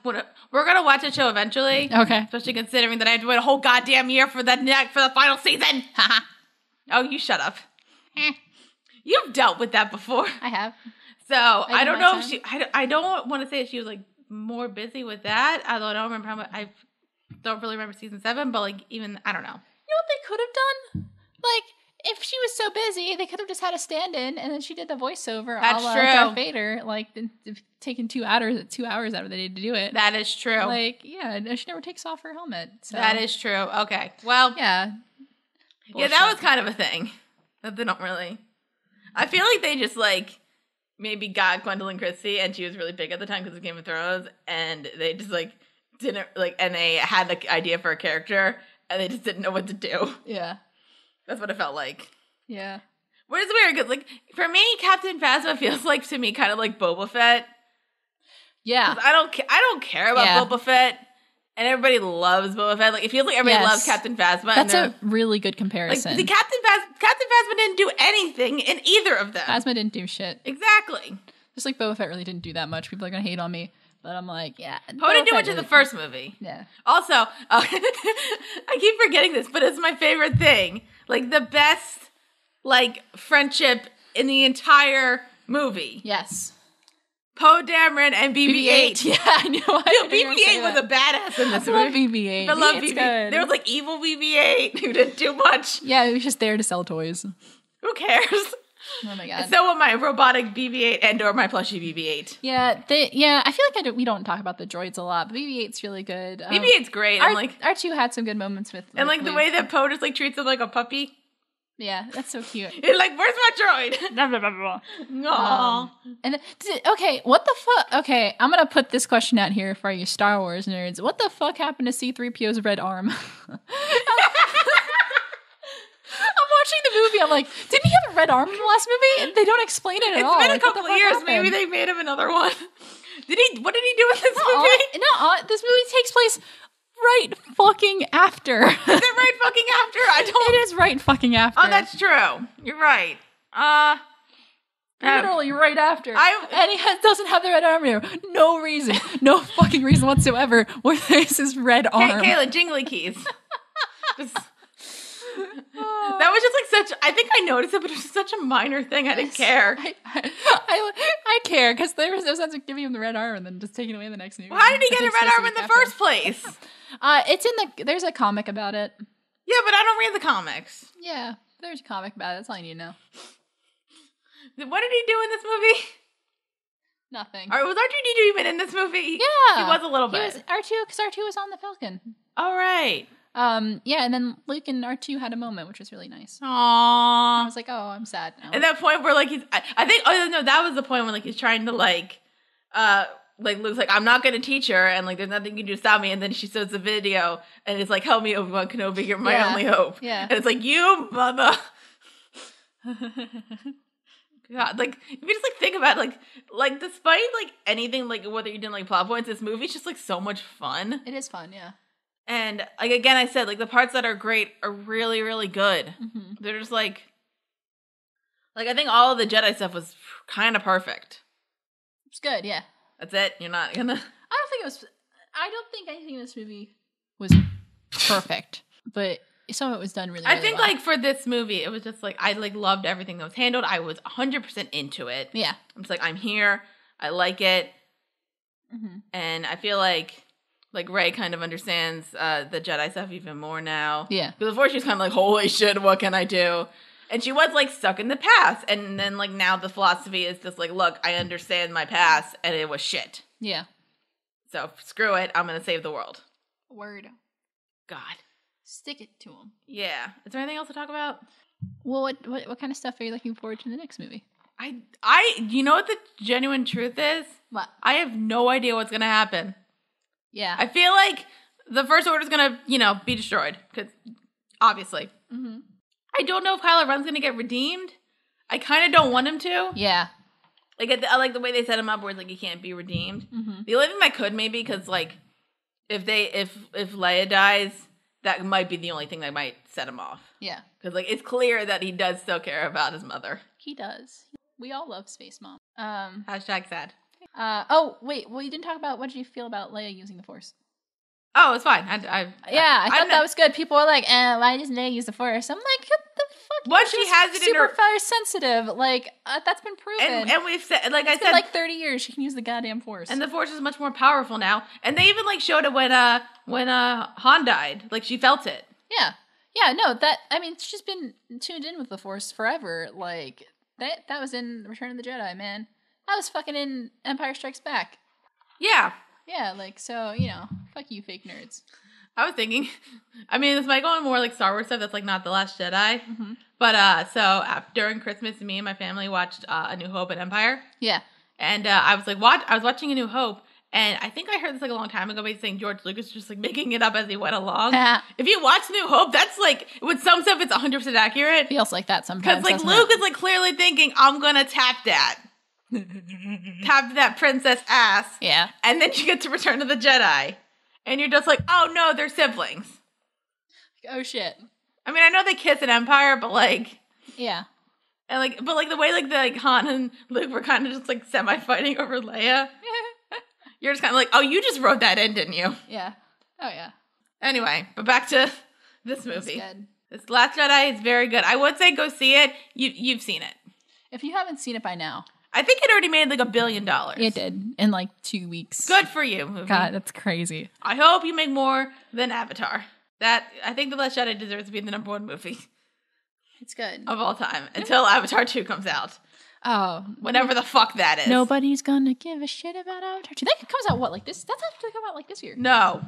We're gonna watch a show eventually. Okay, especially considering that I have to wait a whole goddamn year for the final season. Oh, you shut up. You've dealt with that before. I have. So I don't know if I don't want to say if she was like more busy with that. Although I don't remember how much. I don't really remember season 7, but like even I don't know. You know what they could have done? Like if she was so busy, they could have just had a stand-in, and then she did the voiceover. That's a la true. Darth Vader, like taking 2 hours out of the day to do it. That is true. Like, yeah, she never takes off her helmet. So. That is true. Okay, well, yeah, bullshit. Yeah, that was kind of a thing that they don't really. I feel like they just like maybe got Gwendolyn Christie, and she was really big at the time because of Game of Thrones, and they just like didn't like, and they had the idea for a character, and they just didn't know what to do. Yeah. That's what it felt like. Yeah. But it's weird because, like, for me, Captain Phasma feels like, to me, kind of like Boba Fett. Yeah. I don't care about Boba Fett, and everybody loves Boba Fett. Like, it feels like everybody loves Captain Phasma. That's a really good comparison. Like, Captain Phasma didn't do anything in either of them. Phasma didn't do shit. Exactly. Just like Boba Fett really didn't do that much. People are gonna hate on me. But I'm like, yeah. Poe didn't do much in the first movie. Yeah. Also, I keep forgetting this, but it's my favorite thing. Like, the best, like, friendship in the entire movie. Yes. Poe Dameron and BB-8. Yeah, I know. BB-8 was a badass in this movie. I love BB-8. I love BB-8. There was, like, evil BB-8 who didn't do much. Yeah, he was just there to sell toys. Who cares? Oh my god. So am my robotic BB-8 and or my plushie BB-8. Yeah, I feel like we don't talk about the droids a lot, but BB-8's really good. BB-8's great. R2 had some good moments with and like the way that Poe just like treats him like a puppy. Yeah, that's so cute. It's like, where's my droid? Aww. And okay, what the fuck? Okay, I'm gonna put this question out here for you Star Wars nerds. What the fuck happened to C-3PO's red arm? I'm watching the movie. I'm like, didn't he have a red arm in the last movie? And they don't explain it at all. It's been a couple of years. Happened? Maybe they made him another one. What did he do in this movie? This movie takes place right fucking after. Is it right fucking after? It is right fucking after. Oh, that's true. You're right. Literally right after. And he doesn't have the red arm anymore. No reason. No fucking reason whatsoever where there's his red arm. Cailin, jingly keys. That was just like such. I think I noticed it, but it was just such a minor thing. I didn't care. I care because there was no sense of giving him the red arm and then just taking away the next movie. Well, how did he get a red arm in the first place? It's in there's a comic about it. Yeah, but I don't read the comics. Yeah, there's a comic about it. That's all you need to know. What did he do in this movie? Nothing. Or was R2-D2 even in this movie? Yeah, he was a little bit. Because R2 was on the Falcon. All right. Yeah, and then Luke and R2 had a moment, which was really nice. Aww. I was like, oh, I'm sad now. At that point where, like, I think, that was the point when, like, he's trying to, like, Luke's like, I'm not going to teach her, and, like, there's nothing you can do to stop me, and then she shows the video, and it's like, help me, Obi-Wan Kenobi, you're my only hope. Yeah. And it's like, you mother. God, like, if you just, like, think about it, like, despite, like, anything, like, whether you didn't like plot points, this movie's just, like, so much fun. It is fun, yeah. And, like, again, I said, like, the parts that are great are really, really good. Mm-hmm. They're just, like, I think all of the Jedi stuff was kind of perfect. It's good, yeah. That's it? You're not gonna... I don't think anything in this movie was perfect. But some of it was done really, really I think, well. like, for this movie, it was just, like, I, like, loved everything that was handled. I was 100% into it. Yeah. I'm just like, I'm here. I like it. Mm-hmm. And I feel like Rey kind of understands the Jedi stuff even more now. Yeah. Because before she was kind of like, holy shit, what can I do? And she was like stuck in the past. And then like now the philosophy is just like, look, I understand my past and it was shit. Yeah. So screw it. I'm going to save the world. Word. God. Stick it to him. Yeah. Is there anything else to talk about? Well, what kind of stuff are you looking forward to in the next movie? You know what the genuine truth is? What? I have no idea what's going to happen. Yeah. I feel like the First Order is going to, be destroyed. Because, obviously. Mm-hmm. I don't know if Kylo Ren's going to get redeemed. I kind of don't want him to. Yeah. Like, I like the way they set him up where it's like he can't be redeemed. Mm-hmm. The only thing that could maybe, because, like, if Leia dies, that might be the only thing that might set him off. Yeah. Because, like, it's clear that he does still care about his mother. He does. We all love Space Mom. Hashtag sad. Wait. Well, you didn't talk about what did you feel about Leia using the Force? Oh, it's fine. I thought that was good. People were like, why doesn't Leia use the Force? I'm like, what the fuck? Well, she has it in her... super Force sensitive. Like, that's been proven. And we've said, like it's been like 30 years, she can use the goddamn Force. And the Force is much more powerful now. And they even, like, showed it when Han died. Like, she felt it. Yeah. Yeah, no, she's been tuned in with the Force forever. Like, that was in Return of the Jedi, man. That was fucking in Empire Strikes Back. Yeah. Yeah, like, so, fuck you, fake nerds. I was thinking, this might go on more like Star Wars stuff that's like not The Last Jedi. Mm-hmm. But during Christmas, me and my family watched A New Hope and Empire. Yeah. And I was watching A New Hope, and I think I heard this like a long time ago, but he's saying George Lucas was just like making it up as he went along. If you watch New Hope, that's like, with some stuff, it's 100% accurate. Feels like that sometimes. Because like Luke is like clearly thinking, I'm gonna tap that. Tap that princess ass. Yeah. And then you get to Return of the Jedi. And you're just like, oh no, they're siblings. Oh shit. I know they kiss in Empire, but like, yeah, and like, but like the way like the like Han and Luke were kind of just like semi-fighting over Leia. You're just kind of like, oh, you just wrote that in, didn't you? Yeah. Oh yeah. Anyway, but back to this movie. This Last Jedi is very good. I would say go see it. You've seen it. If you haven't seen it by now. I think it already made like $1 billion. It did in like 2 weeks. Good for you, movie. God, that's crazy. I hope you make more than Avatar. I think The Last Jedi deserves to be the #1 movie. It's good. Of all time. Until Avatar 2 comes out. Oh. Whenever the fuck that is. Nobody's gonna give a shit about Avatar 2. That comes out what, like this? That's actually come out like this year. No.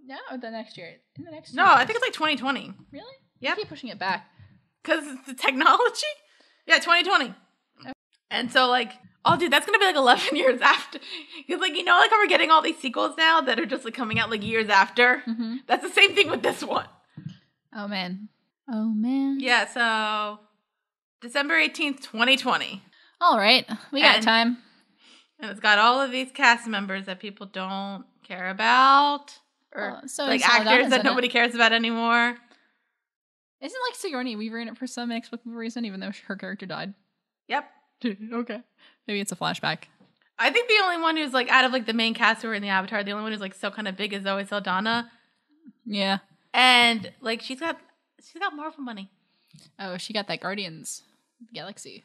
No, or the next year? In the next year. No, I think it's like 2020. Really? Yeah. I keep pushing it back. Because it's the technology? Yeah, 2020. Okay. And so like, oh dude, that's gonna be like 11 years after. Because like, like how we're getting all these sequels now that are just like coming out like years after? Mm-hmm. That's the same thing with this one. Oh man. Oh man. Yeah, so December 18th, 2020. All right. We got time. And it's got all of these cast members that people don't care about. Or like actors that nobody cares about anymore. Isn't like Sigourney Weaver in it for some inexplicable reason, even though her character died? Yep. Okay. Maybe it's a flashback. I think the only one who's like out of like the main cast who are in the Avatar, the only one who's like still kind of big is Zoe Saldana. Yeah. And like she's got Marvel money. Oh, she got that Guardians Galaxy.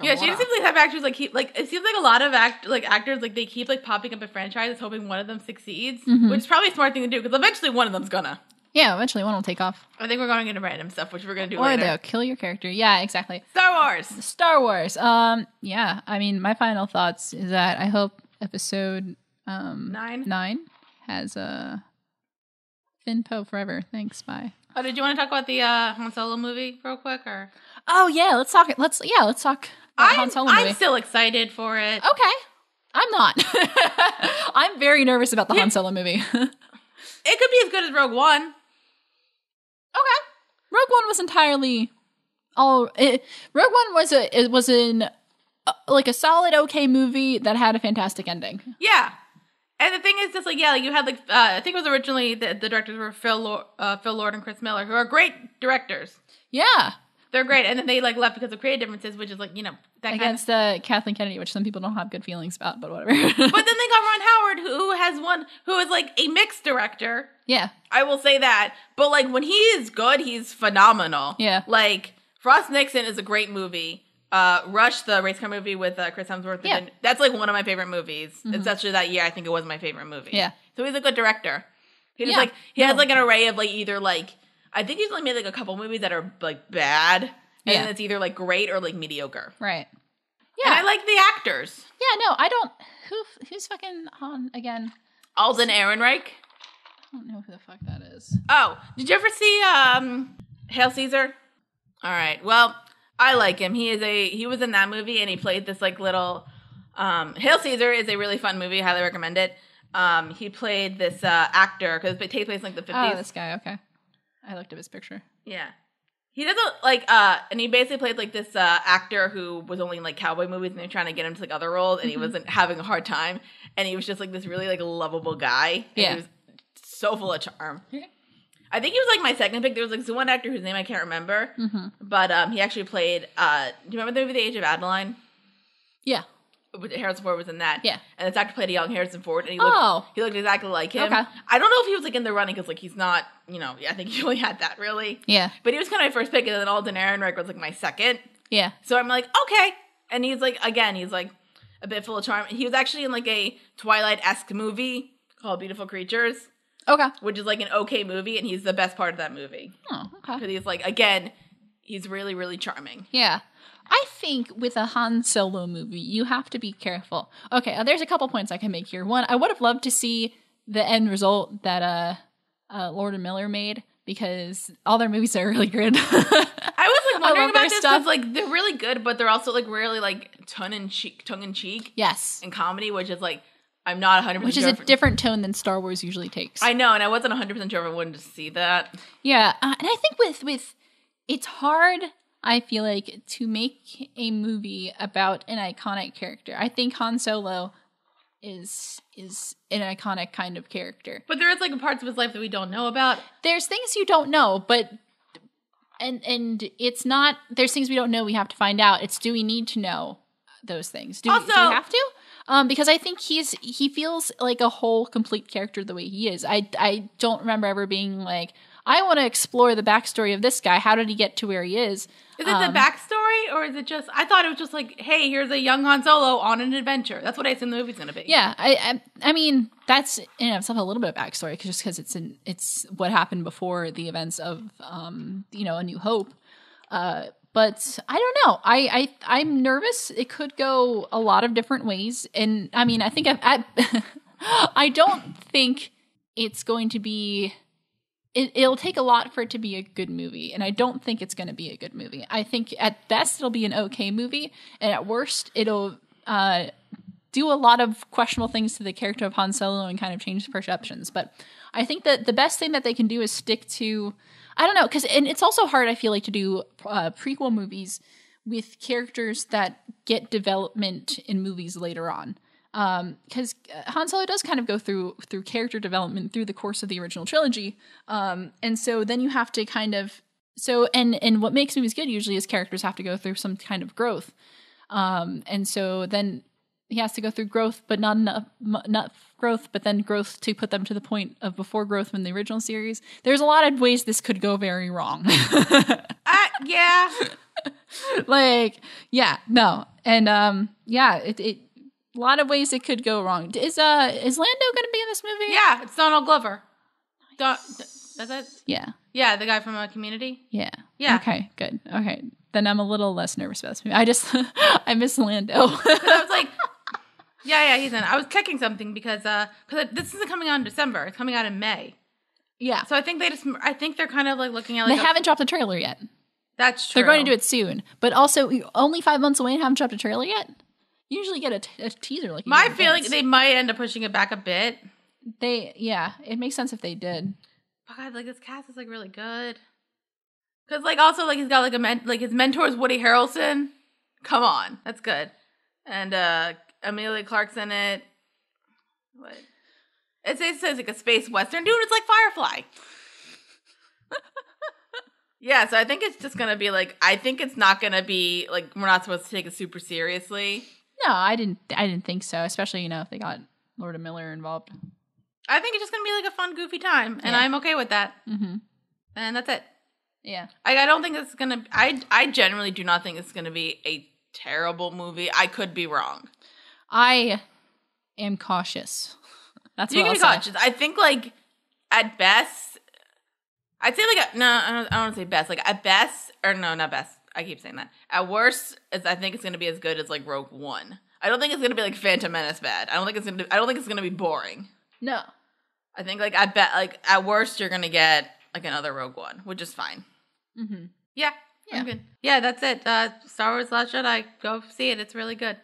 Yeah, she just seems like have actors like keep like it seems like a lot of actors like they keep like popping up in franchises hoping one of them succeeds, which is probably a smart thing to do because eventually one of them's gonna. Yeah, eventually one will take off. I think we're going into random stuff, which we're going to do later. Or they'll kill your character. Yeah, exactly. Star Wars. Yeah, my final thoughts is that I hope episode 9 has Finn Poe forever. Thanks, bye. Oh, did you want to talk about the Han Solo movie real quick, or? Oh yeah, let's talk. Let's talk about Han Solo movie. I'm still excited for it. Okay, I'm not. I'm very nervous about the Han Solo movie. It could be as good as Rogue One. Okay. Rogue One was entirely Rogue One was a solid okay movie that had a fantastic ending. Yeah. And the thing is just like you had I think it was originally the directors were Phil Lord and Chris Miller, who are great directors. Yeah. They're great, and then they left because of creative differences, which is that against Kathleen Kennedy, which some people don't have good feelings about, but whatever. But then they got Ron Howard, who is like a mixed director. Yeah, I will say that. But like when he is good, he's phenomenal. Yeah, like Frost Nixon is a great movie. Rush, the race car movie with Chris Hemsworth. Yeah, that's like one of my favorite movies. Mm-hmm. Especially that year, I think it was my favorite movie. Yeah, so he's a good director. He has an array of either I think he's only made a couple movies that are bad, and then it's either great or mediocre. Right. Yeah. And I like the actors. Yeah, no, I don't. Who's fucking Han again? Alden Ehrenreich. I don't know who the fuck that is. Oh, did you ever see Hail Caesar? All right. Well, I like him. He was in that movie and he played this little Hail Caesar is a really fun movie. I highly recommend it. He played this actor because it takes place in the 50s. Oh, this guy. Okay. I looked at his picture. Yeah. He doesn't and he basically played this actor who was only in cowboy movies and they're trying to get him to other roles and he wasn't having a hard time and he was just this really lovable guy. And he was so full of charm. I think he was my second pick. There was one actor whose name I can't remember, but he actually played. Do you remember the movie The Age of Adeline? Yeah. Harrison Ford was in that. Yeah. And this actor played a young Harrison Ford, and he looked exactly like him. Okay. I don't know if he was in the running because he's not. I think he only had that really. Yeah. But he was kind of my first pick, and then Alden Ehrenreich was my second. Yeah. So I'm okay, and he's he's a bit full of charm. He was actually in a Twilight-esque movie called Beautiful Creatures. Okay. Which is like an okay movie, and he's the best part of that movie. Oh, okay. Because he's like, again, he's really, really charming. Yeah. I think with a Han Solo movie, you have to be careful. Okay, there's a couple points I can make here. One, I would have loved to see the end result that Lord and Miller made, because all their movies are really good. I was like wondering about this stuff. because like they're really good, but they're also like really like tongue in cheek. Yes. And comedy, which is like I'm not 100%. Which is a different tone than Star Wars usually takes. I know, and I wasn't 100% sure if I wanted to see that. Yeah, and I think with it's hard, I feel like, to make a movie about an iconic character. I think Han Solo is an iconic kind of character. But there is like parts of his life that we don't know about. There's things you don't know, but and it's not there's things we don't know we have to find out. It's do we need to know those things? Do we have to? Because I think he feels like a whole complete character the way he is. I don't remember ever being like, I want to explore the backstory of this guy. How did he get to where he is? Is it the backstory, or is it just? I thought it was just like, hey, here's a young Han Solo on an adventure. That's what I assume the movie's going to be. Yeah, I mean that's in and of itself a little bit of backstory, because it's what happened before the events of A New Hope. But I don't know. I'm nervous. It could go a lot of different ways, and I mean I think I don't think it's going to be. It'll take a lot for it to be a good movie, and I don't think it's going to be a good movie. I think at best it'll be an okay movie, and at worst it'll do a lot of questionable things to the character of Han Solo and kind of change perceptions. But I think that the best thing that they can do is stick to, I don't know, and it's also hard, I feel like, to do prequel movies with characters that get development in movies later on. Because Han Solo does kind of go through character development through the course of the original trilogy, and so then you have to kind of and what makes movies good usually is characters have to go through some kind of growth, and so then he has to go through growth, but not enough growth, but then growth to put them to the point of before growth in the original series. There's a lot of ways this could go very wrong. Yeah, it. A lot of ways it could go wrong. Is Lando going to be in this movie? Yeah, it's Donald Glover. That's it? Yeah. Yeah, the guy from Community? Yeah. Yeah. Okay, good. Okay. Then I'm a little less nervous about this movie. I miss Lando. I was like, yeah, he's in. I was checking something because this isn't coming out in December. It's coming out in May. Yeah. So I think they're kind of like looking at they haven't dropped the trailer yet. That's true. They're going to do it soon. But also, only 5 months away and haven't dropped a trailer yet? You usually get a teaser. Like my feeling, they might end up pushing it back a bit. It makes sense if they did. But God, like this cast is like really good. Because like also like he's got like his mentor is Woody Harrelson. Come on, that's good. And Amelia Clark's in it. What? It says like a space western, dude. It's like Firefly. Yeah, so I think it's just gonna be like I think it's not gonna be like we're not supposed to take it super seriously. No, I didn't think so. Especially if they got Lord and Miller involved. I think it's just gonna be like a fun, goofy time, and I'm okay with that. Mm-hmm. And that's it. Yeah, I don't think it's gonna. I generally do not think it's gonna be a terrible movie. I could be wrong. I am cautious. That's you what can be cautious. I think like at best, I'd say like I don't want to say best. Like at best, or no, not best. I keep saying that. At worst, I think it's gonna be as good as like Rogue One. I don't think it's gonna be like Phantom Menace bad. I don't think it's gonna be boring. No. I think like at worst you're gonna get like another Rogue One, which is fine. Mm-hmm. Yeah. I'm good. Yeah, that's it. Star Wars Last Jedi. Go see it. It's really good.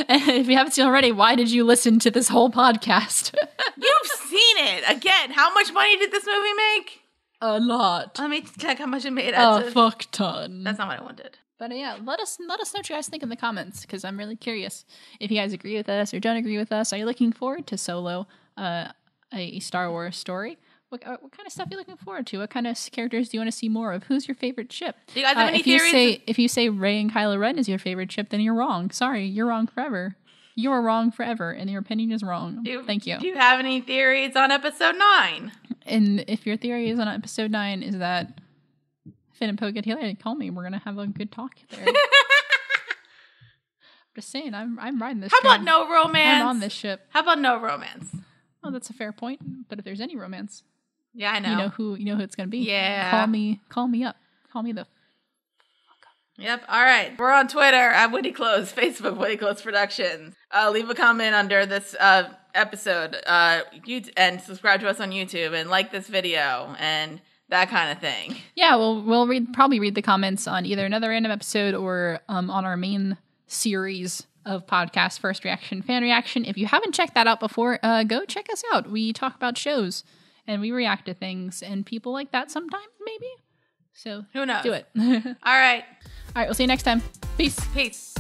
And if you haven't seen already, why did you listen to this whole podcast? You've seen it again. How much money did this movie make? A lot. Let me check how much it made. A fuck ton. That's not what I wanted. But yeah, let us know what you guys think in the comments, because I'm really curious if you guys agree with us or don't agree with us. Are you looking forward to Solo, a Star Wars story? What kind of stuff are you looking forward to? What kind of characters do you want to see more of? Who's your favorite ship? Do you guys have any theories? If you say Rey and Kylo Ren is your favorite ship, then you're wrong. Sorry, you're wrong forever. You are wrong forever, and your opinion is wrong. Thank you. Do you have any theories on Episode 9? And if your theory is on Episode 9 is that Finn and Poe get together, call me. We're gonna have a good talk there. I'm just saying, I'm riding this. How about no romance? I'm on this ship. How about no romance? Oh, that's a fair point. But if there's any romance, yeah, I know. You know who it's gonna be. Yeah. Call me up. Call me the. Yep. All right. We're on Twitter at Witty Clothes, Facebook Witty Clothes Productions. Leave a comment under this episode, and subscribe to us on YouTube and like this video and that kind of thing. Yeah, we'll probably read the comments on either another random episode or on our main series of podcasts, First Reaction, Fan Reaction. If you haven't checked that out before, go check us out. We talk about shows and we react to things, and people like that sometimes, maybe. So who knows? Do it. All right. All right, we'll see you next time. Peace. Peace.